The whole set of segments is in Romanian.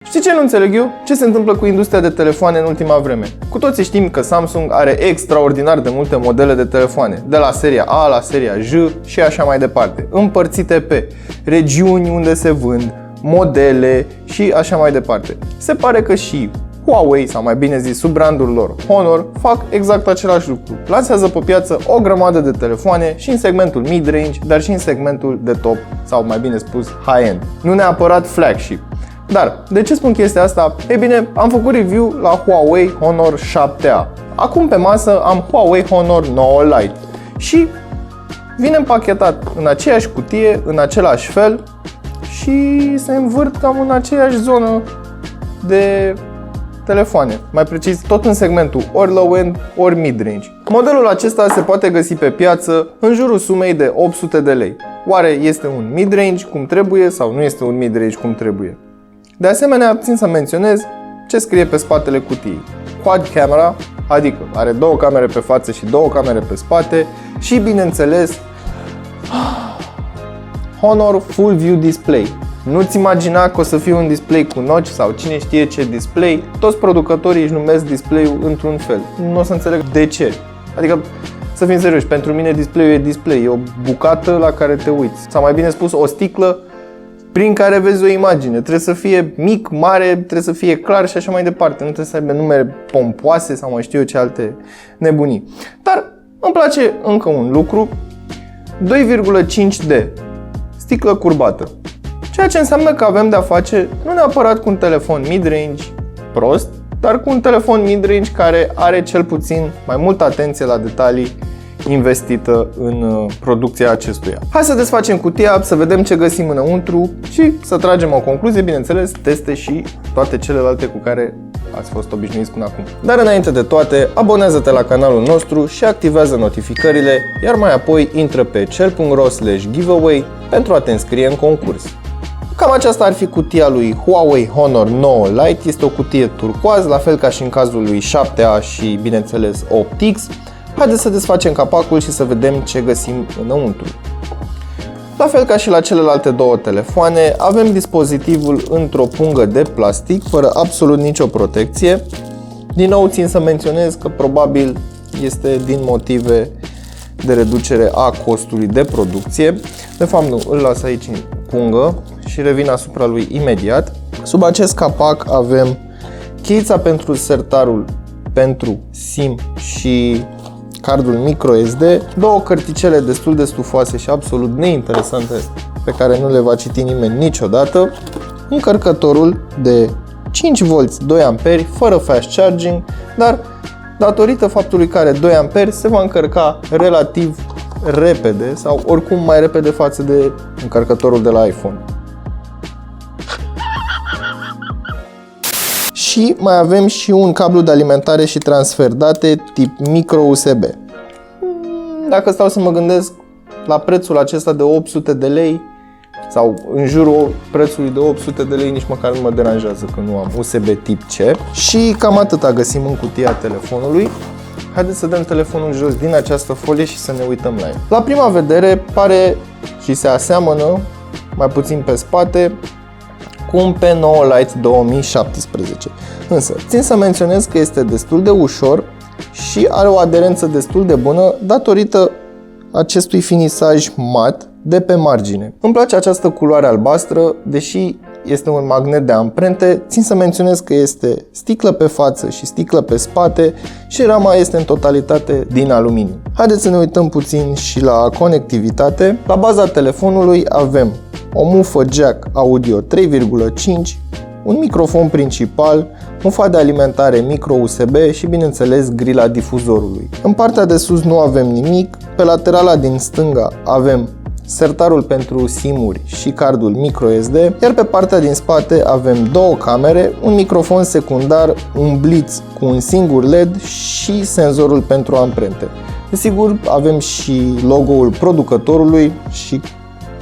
Știi ce nu înțeleg eu? Ce se întâmplă cu industria de telefoane în ultima vreme? Cu toții știm că Samsung are extraordinar de multe modele de telefoane, de la seria A la seria J și așa mai departe, împărțite pe regiuni unde se vând, modele și așa mai departe. Se pare că și Huawei, sau mai bine zis sub brandul lor Honor, fac exact același lucru. Lansează pe piață o grămadă de telefoane și în segmentul mid-range, dar și în segmentul de top, sau mai bine spus high-end. Nu neapărat flagship. Dar, de ce spun chestia asta? Ei bine, am făcut review la Huawei Honor 7A. Acum pe masă am Huawei Honor 9 Lite și vine împachetat în aceeași cutie, în același fel și se învârt cam în aceeași zonă de telefoane. Mai precis, tot în segmentul ori low-end, ori mid-range. Modelul acesta se poate găsi pe piață în jurul sumei de 800 de lei. Oare este un mid-range cum trebuie sau nu este un mid-range cum trebuie? De asemenea, țin să menționez ce scrie pe spatele cutiei. Quad camera, adică are două camere pe față și două camere pe spate și, bineînțeles, Honor Full View Display. Nu-ți imagina că o să fie un display cu notch sau cine știe ce display. Toți producătorii își numesc display-ul într-un fel. Nu o să înțeleg de ce. Adică, să fim serioși, pentru mine display-ul e display, e o bucată la care te uiți. Sau mai bine spus, o sticlă prin care vezi o imagine. Trebuie să fie mic, mare, trebuie să fie clar și așa mai departe. Nu trebuie să aibă numere pompoase sau mai știu eu ce alte nebunii. Dar îmi place încă un lucru. 2,5D. Sticlă curbată. Ceea ce înseamnă că avem de-a face nu neapărat cu un telefon mid-range prost, dar cu un telefon mid-range care are cel puțin mai multă atenție la detalii investită în producția acestuia. Hai să desfacem cutia, să vedem ce găsim înăuntru și să tragem o concluzie, bineînțeles, teste și toate celelalte cu care ați fost obișnuiți până acum. Dar înainte de toate, abonează-te la canalul nostru și activează notificările, iar mai apoi intră pe cel.ro/giveaway pentru a te înscrie în concurs. Cam aceasta ar fi cutia lui Huawei Honor 9 Lite, este o cutie turcoaz, la fel ca și în cazul lui 7A și, bineînțeles, 8X. Haideți să desfacem capacul și să vedem ce găsim înăuntru. La fel ca și la celelalte două telefoane, avem dispozitivul într-o pungă de plastic, fără absolut nicio protecție. Din nou țin să menționez că probabil este din motive de reducere a costului de producție. De fapt nu, îl las aici în pungă și revin asupra lui imediat. Sub acest capac avem cheița pentru sertarul pentru SIM și cardul microSD, două cărticele destul de stufoase și absolut neinteresante pe care nu le va citi nimeni niciodată, încărcătorul de 5V 2A fără fast charging, dar datorită faptului că are 2A se va încărca relativ repede sau oricum mai repede față de încărcătorul de la iPhone. Și mai avem și un cablu de alimentare și transfer date tip micro USB. Dacă stau să mă gândesc la prețul acesta de 800 de lei sau în jurul prețului de 800 de lei, nici măcar nu mă deranjează că nu am USB tip C. Și cam atâta găsim în cutia telefonului. Haideți să dăm telefonul jos din această folie și să ne uităm la el. La prima vedere pare și se aseamănă, mai puțin pe spate, cu un P9 Lite 2017. Însă, țin să menționez că este destul de ușor și are o aderență destul de bună datorită acestui finisaj mat de pe margine. Îmi place această culoare albastră, deși este un magnet de amprente, țin să menționez că este sticlă pe față și sticlă pe spate și rama este în totalitate din aluminiu. Haideți să ne uităm puțin și la conectivitate. La baza telefonului avem o mufă jack audio 3,5, un microfon principal, mufa de alimentare micro USB și, bineînțeles, grila difuzorului. În partea de sus nu avem nimic, pe laterala din stânga avem sertarul pentru SIM-uri și cardul microSD, iar pe partea din spate avem două camere, un microfon secundar, un blitz cu un singur LED și senzorul pentru amprente. Desigur, avem și logo-ul producătorului și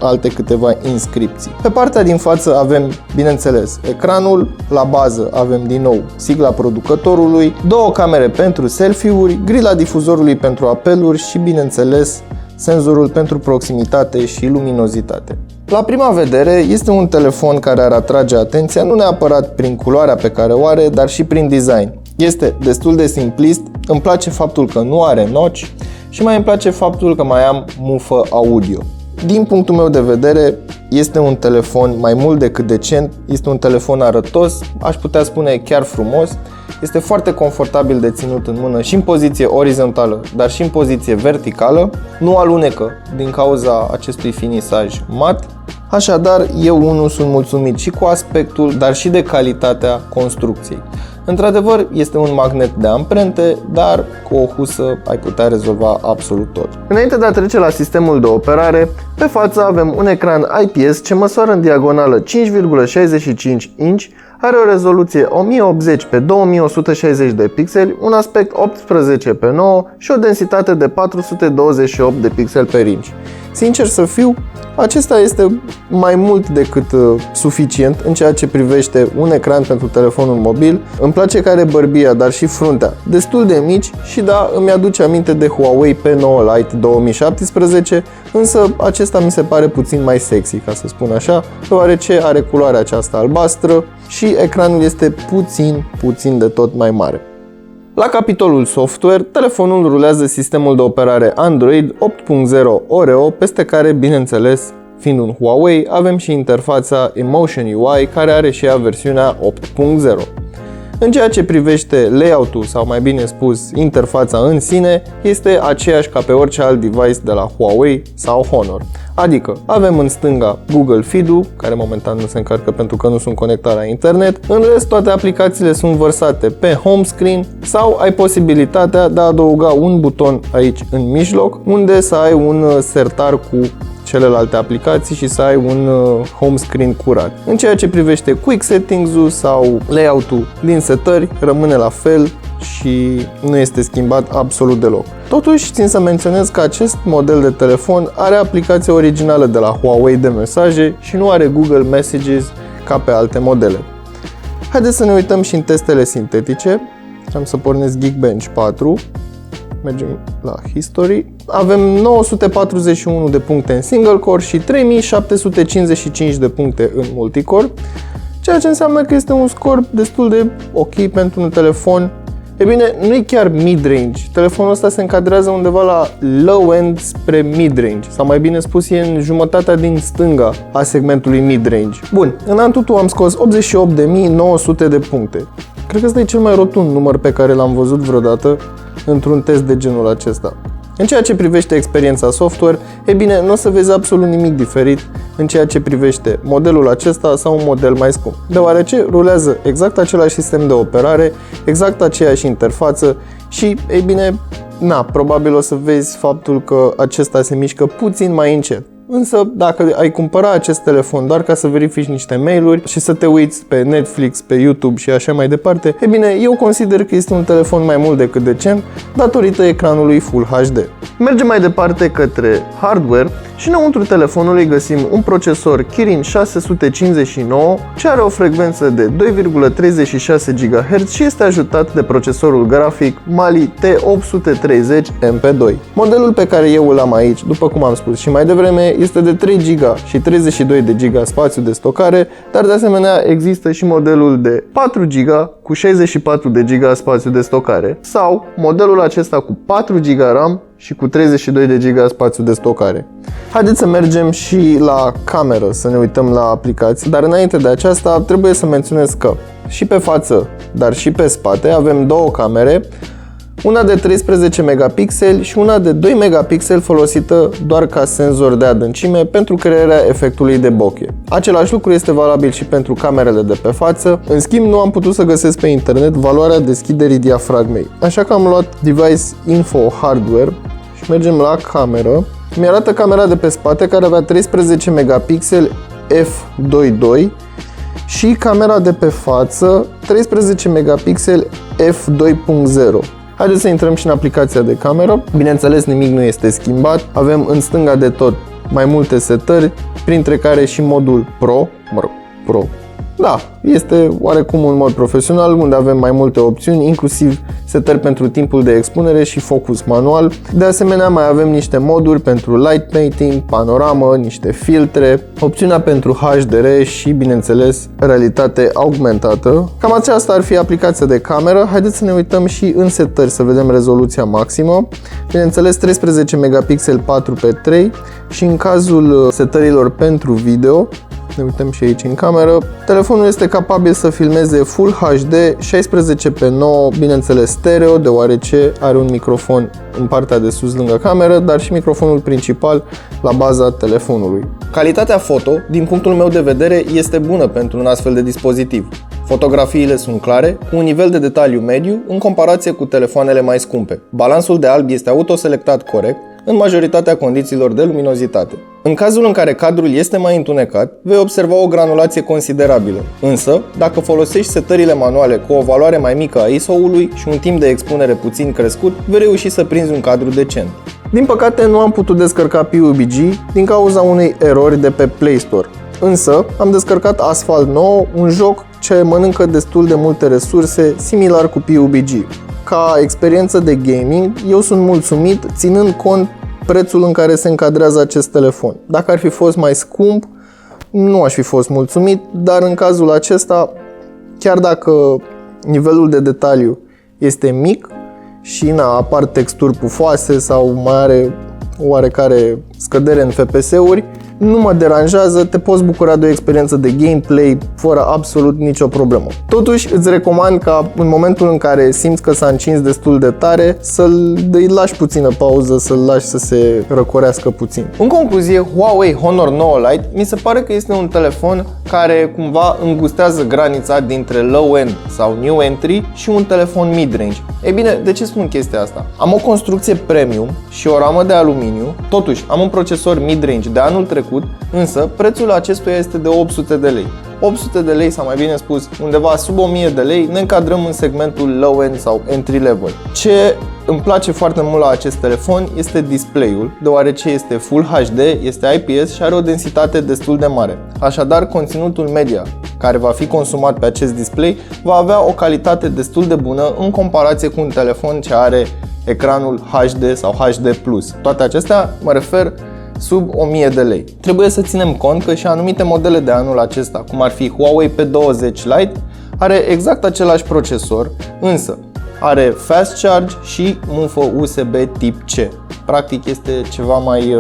alte câteva inscripții. Pe partea din față avem, bineînțeles, ecranul, la bază avem din nou sigla producătorului, două camere pentru selfie-uri, grila difuzorului pentru apeluri și, bineînțeles, senzorul pentru proximitate și luminozitate. La prima vedere, este un telefon care ar atrage atenția nu neapărat prin culoarea pe care o are, dar și prin design. Este destul de simplist, îmi place faptul că nu are notch și mai îmi place faptul că mai am mufă audio. Din punctul meu de vedere, este un telefon mai mult decât decent, este un telefon arătos, aș putea spune chiar frumos, este foarte confortabil de ținut în mână și în poziție orizontală, dar și în poziție verticală, nu alunecă din cauza acestui finisaj mat. Așadar, eu unul sunt mulțumit și cu aspectul, dar și de calitatea construcției. Într-adevăr, este un magnet de amprente, dar cu o husă ai putea rezolva absolut tot. Înainte de a trece la sistemul de operare, pe față avem un ecran IPS ce măsoară în diagonală 5,65 inch, are o rezoluție 1080 pe 2160 de pixeli, un aspect 18 pe 9 și o densitate de 428 de pixeli per inch. Sincer să fiu, acesta este mai mult decât suficient în ceea ce privește un ecran pentru telefonul mobil. Îmi place că are bărbia, dar și fruntea destul de mici și da, îmi aduce aminte de Huawei P9 Lite 2017, însă acesta mi se pare puțin mai sexy, ca să spun așa, deoarece are culoarea aceasta albastră și ecranul este puțin de tot mai mare. La capitolul software, telefonul rulează sistemul de operare Android 8.0 Oreo, peste care, bineînțeles, fiind un Huawei, avem și interfața Emotion UI, care are și ea versiunea 8.0. În ceea ce privește layout-ul, sau mai bine spus, interfața în sine, este aceeași ca pe orice alt device de la Huawei sau Honor. Adică avem în stânga Google Feed-ul, care momentan nu se încarcă pentru că nu sunt conectat la internet. În rest, toate aplicațiile sunt vărsate pe home screen sau ai posibilitatea de a adăuga un buton aici în mijloc, unde să ai un sertar cu celelalte aplicații și să ai un home screen curat. În ceea ce privește Quick Settings-ul sau layout-ul din setări, rămâne la fel și nu este schimbat absolut deloc. Totuși, țin să menționez că acest model de telefon are aplicația originală de la Huawei de mesaje și nu are Google Messages ca pe alte modele. Haideți să ne uităm și în testele sintetice. Am să pornesc Geekbench 4. Mergem la History. Avem 941 de puncte în single core și 3755 de puncte în multicore, ceea ce înseamnă că este un scor destul de ok pentru un telefon. E bine, nu e chiar mid-range. Telefonul ăsta se încadrează undeva la low-end spre mid-range, sau mai bine spus, e în jumătatea din stânga a segmentului mid-range. Bun, în Antutu am scos 88.900 de puncte. Cred că ăsta e cel mai rotund număr pe care l-am văzut vreodată într-un test de genul acesta. În ceea ce privește experiența software, e bine, nu o să vezi absolut nimic diferit în ceea ce privește modelul acesta sau un model mai scump, deoarece rulează exact același sistem de operare, exact aceeași interfață și, ei bine, probabil o să vezi faptul că acesta se mișcă puțin mai încet. Însă, dacă ai cumpăra acest telefon doar ca să verifici niște mail-uri și să te uiți pe Netflix, pe YouTube și așa mai departe, e bine, eu consider că este un telefon mai mult decât decent datorită ecranului Full HD. Mergem mai departe către hardware și înăuntru telefonului găsim un procesor Kirin 659 ce are o frecvență de 2,36 GHz și este ajutat de procesorul grafic Mali T830 MP2. Modelul pe care eu îl am aici, după cum am spus și mai devreme, este de 3 GB și 32 de GB spațiu de stocare, dar de asemenea există și modelul de 4 GB cu 64 de GB spațiu de stocare sau modelul acesta cu 4 GB RAM și cu 32 de GB spațiu de stocare. Haideți să mergem și la cameră, să ne uităm la aplicații, dar înainte de aceasta trebuie să menționez că și pe față, dar și pe spate avem două camere, una de 13 megapixeli și una de 2 megapixeli folosită doar ca senzor de adâncime pentru crearea efectului de bokeh. Același lucru este valabil și pentru camerele de pe față. În schimb, nu am putut să găsesc pe internet valoarea deschiderii diafragmei, așa că am luat Device Info Hardware și mergem la cameră. Mi-arată camera de pe spate care avea 13 megapixeli f2.2 și camera de pe față 13 megapixeli f2.0. Haideți să intrăm și în aplicația de cameră. Bineînțeles, nimic nu este schimbat. Avem în stânga de tot mai multe setări, printre care și modul Pro, Da, este oarecum un mod profesional unde avem mai multe opțiuni, inclusiv setări pentru timpul de expunere și focus manual. De asemenea, mai avem niște moduri pentru light painting, panoramă, niște filtre, opțiunea pentru HDR și, bineînțeles, realitate augmentată. Cam aceasta ar fi aplicația de cameră. Haideți să ne uităm și în setări să vedem rezoluția maximă. Bineînțeles, 13 megapixeli 4x3 și în cazul setărilor pentru video, ne uităm și aici în cameră, telefonul este capabil să filmeze Full HD 16:9, bineînțeles stereo, deoarece are un microfon în partea de sus lângă cameră, dar și microfonul principal la baza telefonului. Calitatea foto, din punctul meu de vedere, este bună pentru un astfel de dispozitiv. Fotografiile sunt clare, cu un nivel de detaliu mediu în comparație cu telefoanele mai scumpe. Balansul de alb este autoselectat corect în majoritatea condițiilor de luminozitate. În cazul în care cadrul este mai întunecat, vei observa o granulație considerabilă. Însă, dacă folosești setările manuale cu o valoare mai mică a ISO-ului și un timp de expunere puțin crescut, vei reuși să prinzi un cadru decent. Din păcate, nu am putut descărca PUBG din cauza unei erori de pe Play Store. Însă, am descărcat Asphalt 9, un joc ce mănâncă destul de multe resurse, similar cu PUBG. Ca experiență de gaming, eu sunt mulțumit ținând cont prețul în care se încadrează acest telefon. Dacă ar fi fost mai scump, nu aș fi fost mulțumit, dar în cazul acesta, chiar dacă nivelul de detaliu este mic și apar texturi pufoase sau mai are oarecare scădere în FPS-uri, nu mă deranjează, te poți bucura de o experiență de gameplay fără absolut nicio problemă. Totuși, îți recomand ca în momentul în care simți că s-a încins destul de tare, să-i lași puțină pauză, să-l lași să se răcorească puțin. În concluzie, Huawei Honor 9 Lite mi se pare că este un telefon care cumva îngustează granița dintre low-end sau new entry și un telefon mid-range. Ei bine, de ce spun chestia asta? Am o construcție premium și o ramă de aluminiu, totuși am un procesor mid-range de anul trecut, însă prețul acestuia este de 800 de lei. 800 de lei, sau mai bine spus, undeva sub 1000 de lei, ne încadrăm în segmentul low-end sau entry-level. Ce îmi place foarte mult la acest telefon este display-ul, deoarece este Full HD, este IPS și are o densitate destul de mare. Așadar, conținutul media care va fi consumat pe acest display va avea o calitate destul de bună în comparație cu un telefon ce are ecranul HD sau HD+. Toate acestea mă refer sub 1000 de lei. Trebuie să ținem cont că și anumite modele de anul acesta, cum ar fi Huawei P20 Lite, are exact același procesor, însă are fast charge și mufă USB tip C. Practic este ceva mai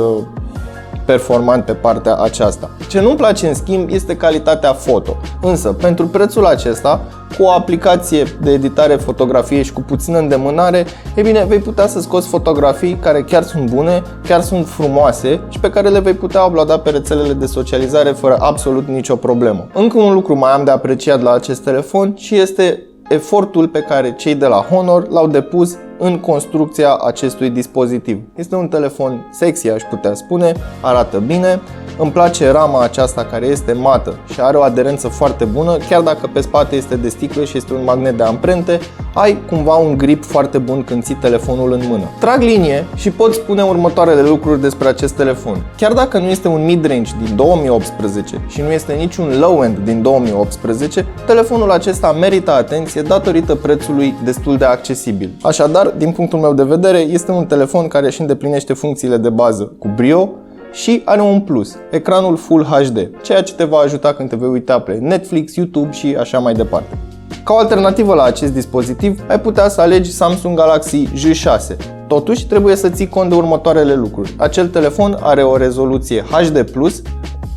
performant pe partea aceasta. Ce nu-mi place în schimb este calitatea foto. Însă, pentru prețul acesta, cu o aplicație de editare fotografie și cu puțină îndemânare, e bine, vei putea să scoți fotografii care chiar sunt bune, chiar sunt frumoase și pe care le vei putea uploada pe rețelele de socializare fără absolut nicio problemă. Încă un lucru mai am de apreciat la acest telefon și este efortul pe care cei de la Honor l-au depus în construcția acestui dispozitiv. Este un telefon sexy, aș putea spune, arată bine, îmi place rama aceasta care este mată și are o aderență foarte bună, chiar dacă pe spate este de sticlă și este un magnet de amprente, ai cumva un grip foarte bun când ții telefonul în mână. Trag linie și pot spune următoarele lucruri despre acest telefon. Chiar dacă nu este un mid-range din 2018 și nu este niciun low-end din 2018, telefonul acesta merită atenție datorită prețului destul de accesibil. Așadar, din punctul meu de vedere, este un telefon care își îndeplinește funcțiile de bază cu brio și are un plus, ecranul Full HD, ceea ce te va ajuta când te vei uita pe Netflix, YouTube și așa mai departe. Ca o alternativă la acest dispozitiv, ai putea să alegi Samsung Galaxy J6. Totuși, trebuie să ții cont de următoarele lucruri. Acel telefon are o rezoluție HD+,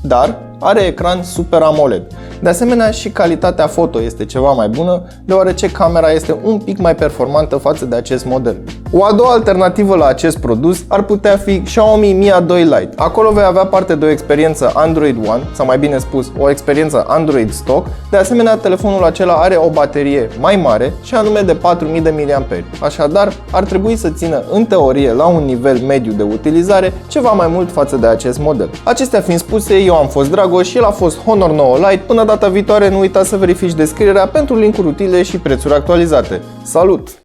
dar are ecran Super AMOLED. De asemenea, și calitatea foto este ceva mai bună, deoarece camera este un pic mai performantă față de acest model. O a doua alternativă la acest produs ar putea fi Xiaomi Mi A2 Lite. Acolo vei avea parte de o experiență Android One, sau mai bine spus, o experiență Android stock. De asemenea, telefonul acela are o baterie mai mare, și anume de 4000 de mAh. Așadar, ar trebui să țină în teorie la un nivel mediu de utilizare ceva mai mult față de acest model. Acestea fiind spuse, eu am fost Dragoș și el a fost Honor 9 Lite. Până data viitoare, nu uita să verifici descrierea pentru linkuri utile și prețuri actualizate. Salut!